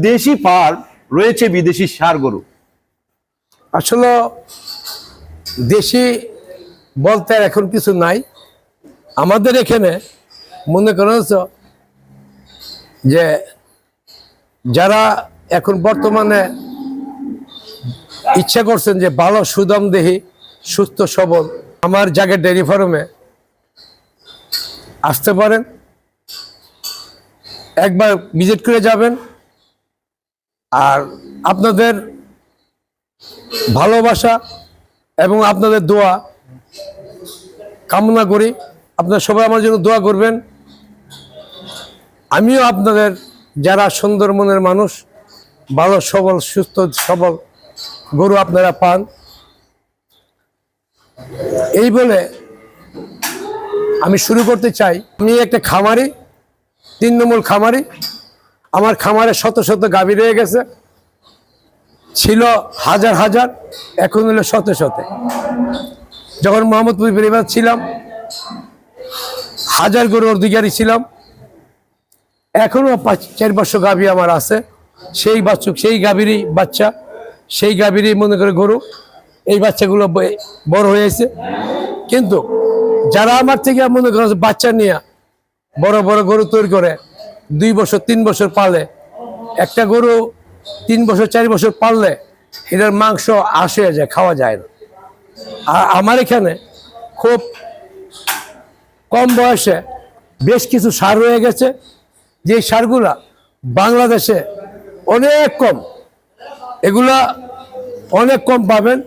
দেশি ফার্ম রয়েছে বিদেশি ষাঁড় গরু। আসলে দেশি বলতে এখন কিছু নাই আমাদের এখানে। মনে করেন যে যারা এখন বর্তমানে ইচ্ছা করছেন যে ভালো সুদম দেহি সুস্থ সবল আমার জায়গায় ডেয়ারি ফার্মে আসতে পারেন, একবার ভিজিট করে যাবেন। আর আপনাদের ভালোবাসা এবং আপনাদের দোয়া কামনা করি। আপনারা সবাই আমার জন্য দোয়া করবেন। আমিও আপনাদের যারা সুন্দর মনের মানুষ, ভালো সবল সুস্থ সবল গরু আপনারা পান, এই বলে আমি শুরু করতে চাই। আমি একটা খামারি, 3 নম্বর খামারি। আমার খামারে শত শত গাভী রয়ে গেছে, ছিল হাজার হাজার, এখন হলো শত শত। যখন মোহাম্মদপুর পরিবার ছিলাম 1000 গরুর অধিকারী ছিলাম। এখনো 4-500 গাভী আমার আছে। সেই বাচ্চা, সেই গাভীরই বাচ্চা, সেই গাভীরই মনে করে গরু। এই বাচ্চাগুলো বড় হয়েছে। কিন্তু যারা আমার থেকে মনে করে বাচ্চা নিয়ে বড় বড় গরু তৈরি করে 2 বছর 3 বছর পালে, একটা গরু 3 বছর 4 বছর পাললে এটার মাংস আসে যায়, খাওয়া যায় না। আর আমার এখানে খুব কম বয়সে বেশ কিছু ষাঁড় রয়ে গেছে, যে ষাঁড়গুলা বাংলাদেশে অনেক কম, এগুলা অনেক কম পাবেন।